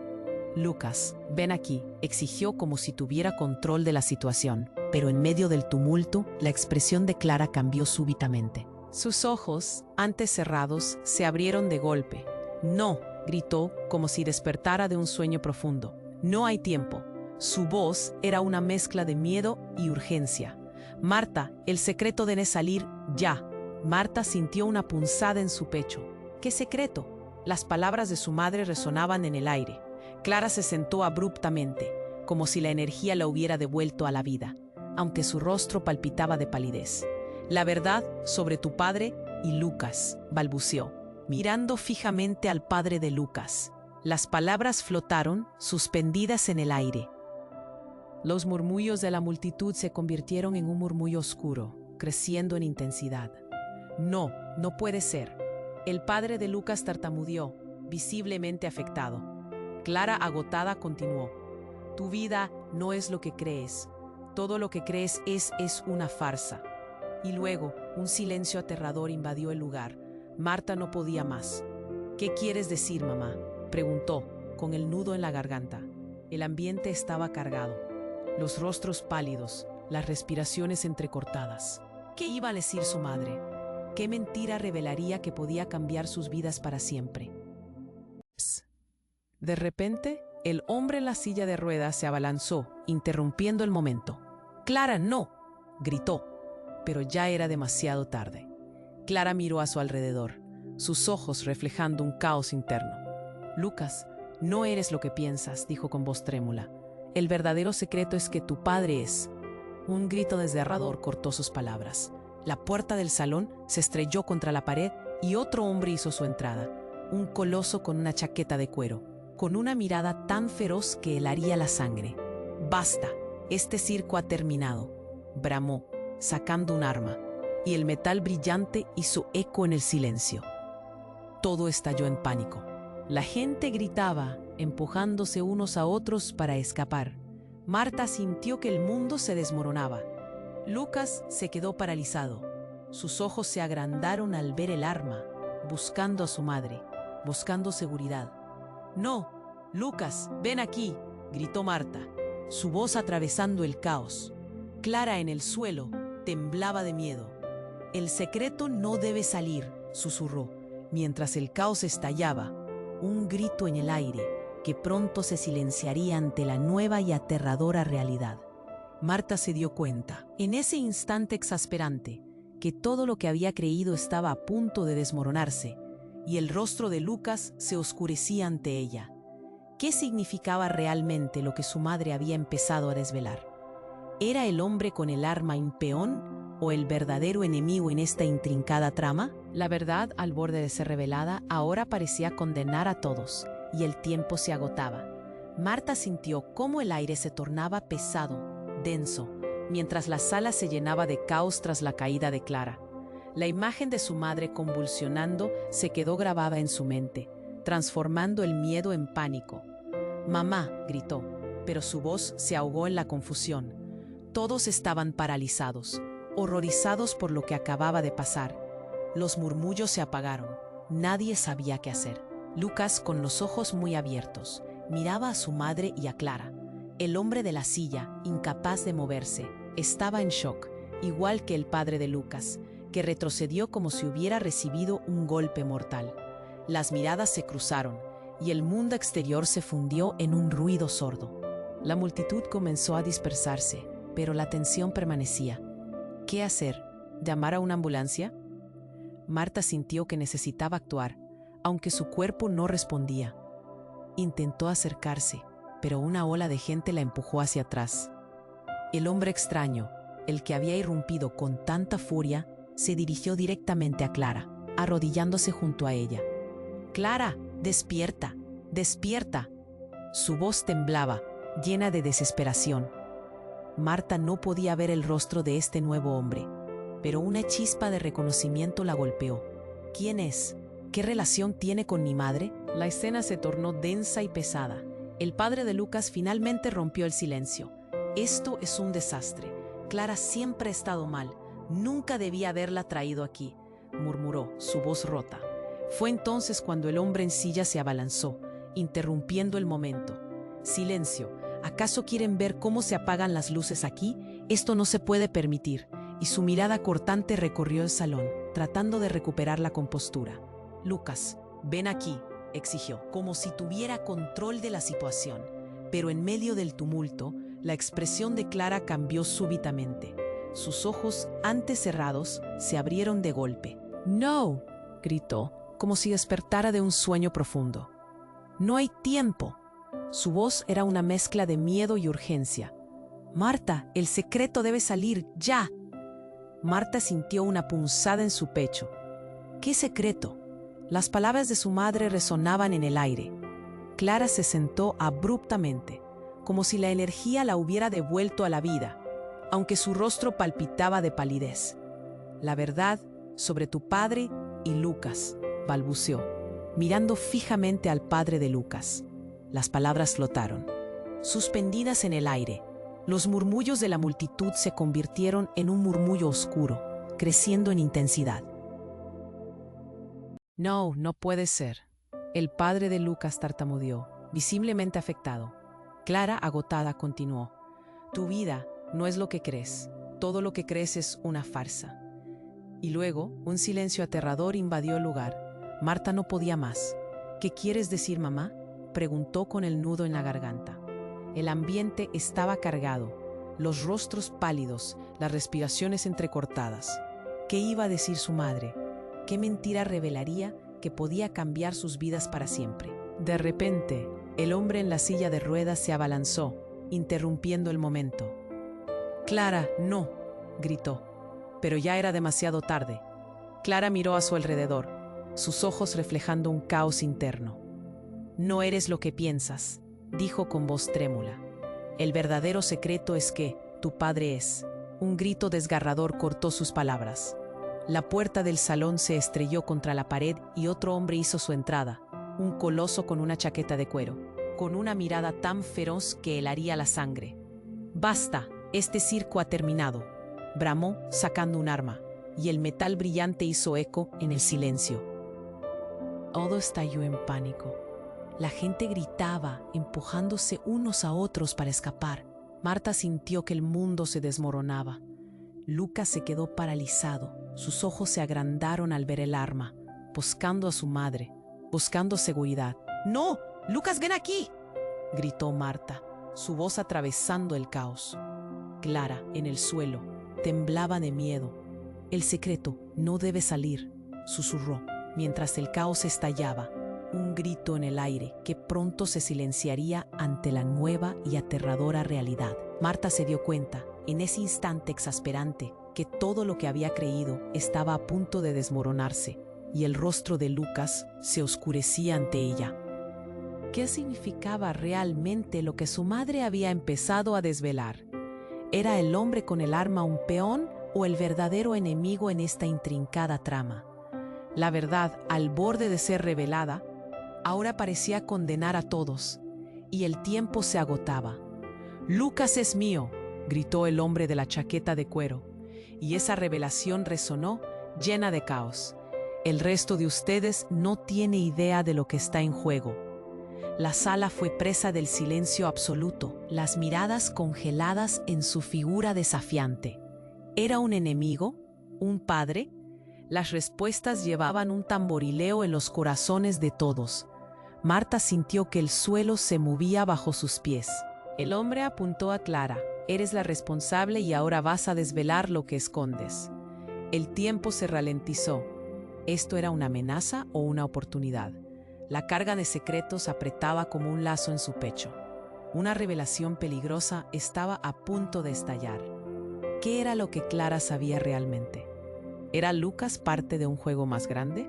Lucas, ven aquí, exigió como si tuviera control de la situación. Pero en medio del tumulto, la expresión de Clara cambió súbitamente. Sus ojos, antes cerrados, se abrieron de golpe. «No», gritó, como si despertara de un sueño profundo. «No hay tiempo». Su voz era una mezcla de miedo y urgencia. «Marta, el secreto debe salir ya». Marta sintió una punzada en su pecho. ¿Qué secreto? Las palabras de su madre resonaban en el aire. Clara se sentó abruptamente, como si la energía la hubiera devuelto a la vida, aunque su rostro palpitaba de palidez. «La verdad sobre tu padre y Lucas», balbuceó, mirando fijamente al padre de Lucas. Las palabras flotaron, suspendidas en el aire. Los murmullos de la multitud se convirtieron en un murmullo oscuro, creciendo en intensidad. «No, no puede ser». El padre de Lucas tartamudeó, visiblemente afectado. Clara, agotada, continuó. «Tu vida no es lo que crees. Todo lo que crees es una farsa». Y luego, un silencio aterrador invadió el lugar. Marta no podía más. «¿Qué quieres decir, mamá?», preguntó, con el nudo en la garganta. El ambiente estaba cargado. Los rostros pálidos, las respiraciones entrecortadas. ¿Qué iba a decir su madre? ¿Qué mentira revelaría que podía cambiar sus vidas para siempre? De repente, el hombre en la silla de ruedas se abalanzó, interrumpiendo el momento. «Clara, no», gritó, pero ya era demasiado tarde. Clara miró a su alrededor, sus ojos reflejando un caos interno. «Lucas, no eres lo que piensas», dijo con voz trémula. «El verdadero secreto es que tu padre es». Un grito desgarrador cortó sus palabras. La puerta del salón se estrelló contra la pared y otro hombre hizo su entrada, un coloso con una chaqueta de cuero, con una mirada tan feroz que helaría la sangre. «Basta, este circo ha terminado», bramó, sacando un arma, y el metal brillante hizo eco en el silencio. Todo estalló en pánico. La gente gritaba, empujándose unos a otros para escapar. Marta sintió que el mundo se desmoronaba. Lucas se quedó paralizado. Sus ojos se agrandaron al ver el arma, buscando a su madre, buscando seguridad. «No, Lucas, ven aquí», gritó Marta, su voz atravesando el caos. Clara, en el suelo, temblaba de miedo. «El secreto no debe salir», susurró, mientras el caos estallaba, un grito en el aire que pronto se silenciaría ante la nueva y aterradora realidad. Marta se dio cuenta, en ese instante exasperante, que todo lo que había creído estaba a punto de desmoronarse, y el rostro de Lucas se oscurecía ante ella. ¿Qué significaba realmente lo que su madre había empezado a desvelar? ¿Era el hombre con el arma un peón o el verdadero enemigo en esta intrincada trama? La verdad, al borde de ser revelada, ahora parecía condenar a todos, y el tiempo se agotaba. Marta sintió cómo el aire se tornaba pesado, denso, mientras la sala se llenaba de caos tras la caída de Clara. La imagen de su madre convulsionando se quedó grabada en su mente, transformando el miedo en pánico. «Mamá», gritó, pero su voz se ahogó en la confusión. Todos estaban paralizados, horrorizados por lo que acababa de pasar. Los murmullos se apagaron. Nadie sabía qué hacer. Lucas, con los ojos muy abiertos, miraba a su madre y a Clara. El hombre de la silla, incapaz de moverse, estaba en shock, igual que el padre de Lucas, que retrocedió como si hubiera recibido un golpe mortal. Las miradas se cruzaron, y el mundo exterior se fundió en un ruido sordo. La multitud comenzó a dispersarse, pero la tensión permanecía. ¿Qué hacer? ¿Llamar a una ambulancia? Marta sintió que necesitaba actuar, aunque su cuerpo no respondía. Intentó acercarse, pero una ola de gente la empujó hacia atrás. El hombre extraño, el que había irrumpido con tanta furia, se dirigió directamente a Clara, arrodillándose junto a ella. «Clara, despierta, despierta». Su voz temblaba, llena de desesperación. Marta no podía ver el rostro de este nuevo hombre, pero una chispa de reconocimiento la golpeó. ¿Quién es? ¿Qué relación tiene con mi madre? La escena se tornó densa y pesada. El padre de Lucas finalmente rompió el silencio. Esto es un desastre. Clara siempre ha estado mal. Nunca debía haberla traído aquí, murmuró, su voz rota. Fue entonces cuando el hombre en silla se abalanzó, interrumpiendo el momento. Silencio. ¿Acaso quieren ver cómo se apagan las luces aquí? Esto no se puede permitir. Y su mirada cortante recorrió el salón, tratando de recuperar la compostura. Lucas, ven aquí, exigió, como si tuviera control de la situación. Pero en medio del tumulto, la expresión de Clara cambió súbitamente. Sus ojos, antes cerrados, se abrieron de golpe. «No», gritó, como si despertara de un sueño profundo. «No hay tiempo». Su voz era una mezcla de miedo y urgencia. «Marta, el secreto debe salir, ya». Marta sintió una punzada en su pecho. ¿Qué secreto? Las palabras de su madre resonaban en el aire. Clara se sentó abruptamente, como si la energía la hubiera devuelto a la vida, aunque su rostro palpitaba de palidez. «La verdad sobre tu padre y Lucas», balbuceó, mirando fijamente al padre de Lucas. Las palabras flotaron, suspendidas en el aire. Los murmullos de la multitud se convirtieron en un murmullo oscuro, creciendo en intensidad. «No, no puede ser». El padre de Lucas tartamudeó, visiblemente afectado. Clara, agotada, continuó. «Tu vida no es lo que crees. Todo lo que crees es una farsa». Y luego, un silencio aterrador invadió el lugar. Marta no podía más. «¿Qué quieres decir, mamá?», preguntó con el nudo en la garganta. El ambiente estaba cargado, los rostros pálidos, las respiraciones entrecortadas. ¿Qué iba a decir su madre? ¿Qué mentira revelaría que podía cambiar sus vidas para siempre? De repente, el hombre en la silla de ruedas se abalanzó, interrumpiendo el momento. «Clara, no», gritó, pero ya era demasiado tarde. Clara miró a su alrededor, sus ojos reflejando un caos interno. «No eres lo que piensas», dijo con voz trémula. «El verdadero secreto es que tu padre es». Un grito desgarrador cortó sus palabras. La puerta del salón se estrelló contra la pared y otro hombre hizo su entrada, un coloso con una chaqueta de cuero, con una mirada tan feroz que helaría la sangre. «Basta, este circo ha terminado», bramó sacando un arma, y el metal brillante hizo eco en el silencio. Todo estalló en pánico. La gente gritaba, empujándose unos a otros para escapar. Marta sintió que el mundo se desmoronaba. Lucas se quedó paralizado. Sus ojos se agrandaron al ver el arma, buscando a su madre, buscando seguridad. «¡No! ¡Lucas, ven aquí!», gritó Marta, su voz atravesando el caos. Clara, en el suelo, temblaba de miedo. «El secreto no debe salir», susurró, mientras el caos estallaba. Un grito en el aire que pronto se silenciaría ante la nueva y aterradora realidad. Marta se dio cuenta, en ese instante exasperante, que todo lo que había creído estaba a punto de desmoronarse, y el rostro de Lucas se oscurecía ante ella. ¿Qué significaba realmente lo que su madre había empezado a desvelar? ¿Era el hombre con el arma un peón o el verdadero enemigo en esta intrincada trama? La verdad, al borde de ser revelada, ahora parecía condenar a todos, y el tiempo se agotaba. «Lucas es mío», gritó el hombre de la chaqueta de cuero, y esa revelación resonó llena de caos. «El resto de ustedes no tiene idea de lo que está en juego». La sala fue presa del silencio absoluto, las miradas congeladas en su figura desafiante. ¿Era un enemigo? ¿Un padre? Las respuestas llevaban un tamborileo en los corazones de todos. Marta sintió que el suelo se movía bajo sus pies. El hombre apuntó a Clara. «Eres la responsable y ahora vas a desvelar lo que escondes». El tiempo se ralentizó. ¿Esto era una amenaza o una oportunidad? La carga de secretos apretaba como un lazo en su pecho. Una revelación peligrosa estaba a punto de estallar. ¿Qué era lo que Clara sabía realmente? ¿Era Lucas parte de un juego más grande?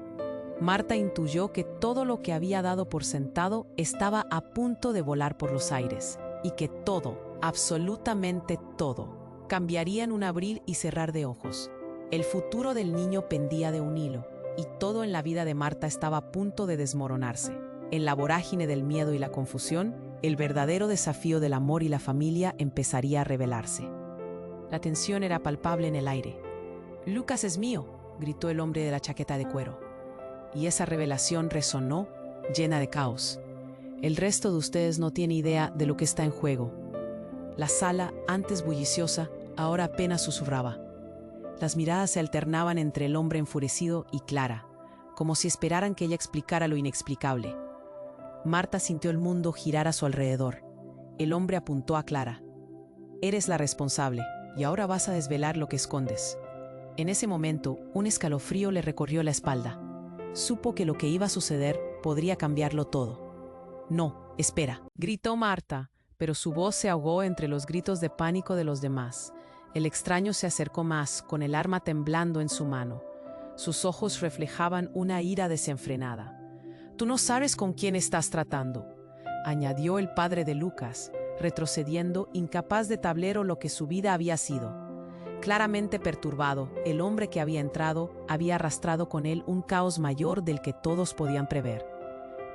Marta intuyó que todo lo que había dado por sentado estaba a punto de volar por los aires. y que todo, absolutamente todo, cambiaría en un abrir y cerrar de ojos. El futuro del niño pendía de un hilo, y todo en la vida de Marta estaba a punto de desmoronarse. En la vorágine del miedo y la confusión, el verdadero desafío del amor y la familia empezaría a revelarse. La tensión era palpable en el aire. «Lucas es mío», gritó el hombre de la chaqueta de cuero. Y esa revelación resonó, llena de caos. El resto de ustedes no tiene idea de lo que está en juego. La sala, antes bulliciosa, ahora apenas susurraba. Las miradas se alternaban entre el hombre enfurecido y Clara, como si esperaran que ella explicara lo inexplicable. Marta sintió el mundo girar a su alrededor. El hombre apuntó a Clara. «Eres la responsable, y ahora vas a desvelar lo que escondes». En ese momento, un escalofrío le recorrió la espalda. Supo que lo que iba a suceder podría cambiarlo todo. «No, espera», gritó Marta, pero su voz se ahogó entre los gritos de pánico de los demás. El extraño se acercó más, con el arma temblando en su mano. Sus ojos reflejaban una ira desenfrenada. «Tú no sabes con quién estás tratando», añadió el padre de Lucas, retrocediendo, incapaz de tablero lo que su vida había sido. Claramente perturbado, el hombre que había entrado había arrastrado con él un caos mayor del que todos podían prever.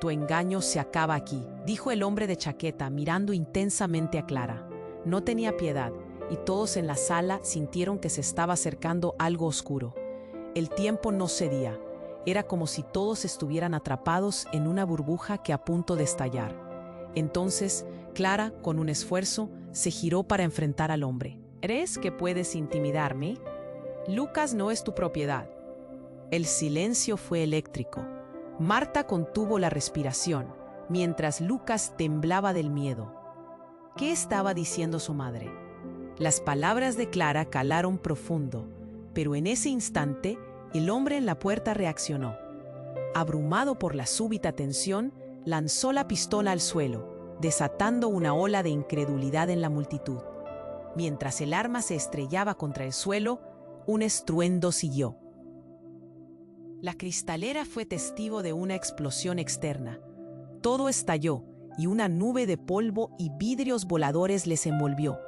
«Tu engaño se acaba aquí», dijo el hombre de chaqueta, mirando intensamente a Clara. No tenía piedad, y todos en la sala sintieron que se estaba acercando algo oscuro. El tiempo no cedía. Era como si todos estuvieran atrapados en una burbuja que a punto de estallar. Entonces, Clara, con un esfuerzo, se giró para enfrentar al hombre. «¿Crees que puedes intimidarme? Lucas no es tu propiedad». El silencio fue eléctrico. Marta contuvo la respiración, mientras Lucas temblaba del miedo. ¿Qué estaba diciendo su madre? Las palabras de Clara calaron profundo, pero en ese instante, el hombre en la puerta reaccionó. Abrumado por la súbita tensión, lanzó la pistola al suelo, desatando una ola de incredulidad en la multitud. Mientras el arma se estrellaba contra el suelo, un estruendo siguió. La cristalera fue testigo de una explosión externa. Todo estalló, y una nube de polvo y vidrios voladores les envolvió.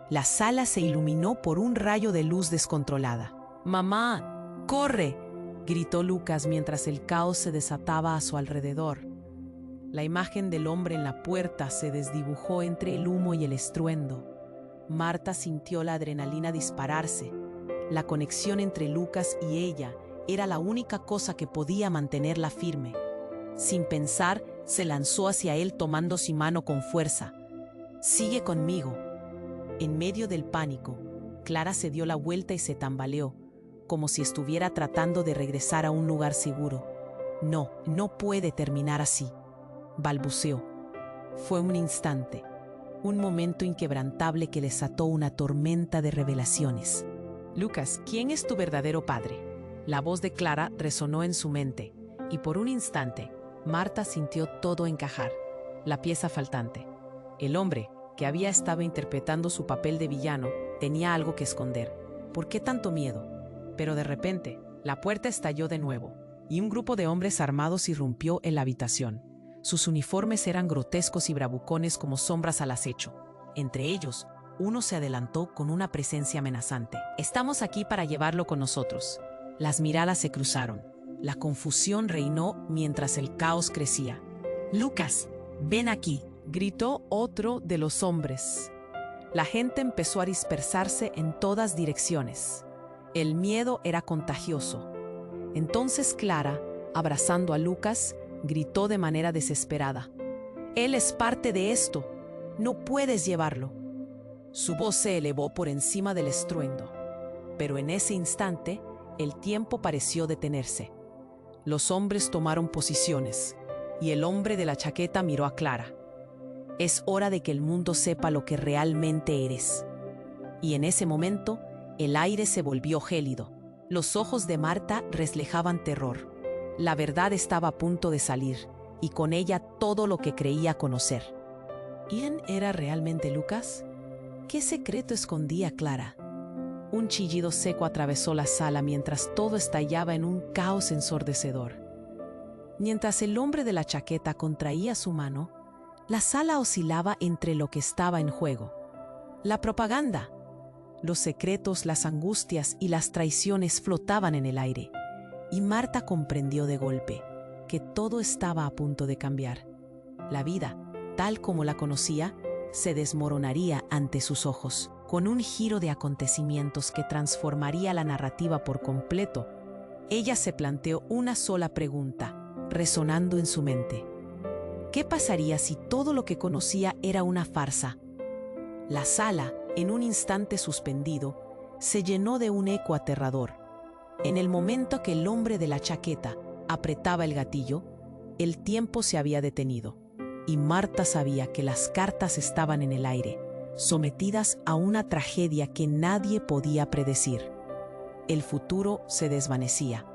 La sala se iluminó por un rayo de luz descontrolada. «¡Mamá, corre!», gritó Lucas mientras el caos se desataba a su alrededor. La imagen del hombre en la puerta se desdibujó entre el humo y el estruendo. Marta sintió la adrenalina dispararse. La conexión entre Lucas y ella era la única cosa que podía mantenerla firme. Sin pensar, se lanzó hacia él tomando su mano con fuerza. «Sigue conmigo». En medio del pánico, Clara se dio la vuelta y se tambaleó, como si estuviera tratando de regresar a un lugar seguro. «No, no puede terminar así», balbuceó. Fue un instante, un momento inquebrantable que desató una tormenta de revelaciones. «Lucas, ¿quién es tu verdadero padre?». La voz de Clara resonó en su mente, y por un instante, Marta sintió todo encajar, la pieza faltante. El hombre, que había estado interpretando su papel de villano, tenía algo que esconder. ¿Por qué tanto miedo? Pero de repente, la puerta estalló de nuevo, y un grupo de hombres armados irrumpió en la habitación. Sus uniformes eran grotescos y bravucones como sombras al acecho. Entre ellos, uno se adelantó con una presencia amenazante. «Estamos aquí para llevarlo con nosotros». Las miradas se cruzaron. La confusión reinó mientras el caos crecía. «Lucas, ven aquí», gritó otro de los hombres. La gente empezó a dispersarse en todas direcciones. El miedo era contagioso. Entonces Clara, abrazando a Lucas, gritó de manera desesperada: «Él es parte de esto. No puedes llevarlo». Su voz se elevó por encima del estruendo. Pero en ese instante, el tiempo pareció detenerse. Los hombres tomaron posiciones, y el hombre de la chaqueta miró a Clara. «Es hora de que el mundo sepa lo que realmente eres». Y en ese momento, el aire se volvió gélido. Los ojos de Marta reflejaban terror. La verdad estaba a punto de salir, y con ella todo lo que creía conocer. ¿Quién era realmente Lucas? ¿Qué secreto escondía Clara? Un chillido seco atravesó la sala mientras todo estallaba en un caos ensordecedor. Mientras el hombre de la chaqueta contraía su mano, La sala oscilaba entre lo que estaba en juego: la propaganda. Los secretos, las angustias y las traiciones flotaban en el aire, y Marta comprendió de golpe que todo estaba a punto de cambiar. La vida, tal como la conocía, se desmoronaría ante sus ojos, con un giro de acontecimientos que transformaría la narrativa por completo. Ella se planteó una sola pregunta, resonando en su mente: ¿qué pasaría si todo lo que conocía era una farsa? La sala, en un instante suspendido, se llenó de un eco aterrador. En el momento que el hombre de la chaqueta apretaba el gatillo, el tiempo se había detenido, y Marta sabía que las cartas estaban en el aire, sometidas a una tragedia que nadie podía predecir. El futuro se desvanecía,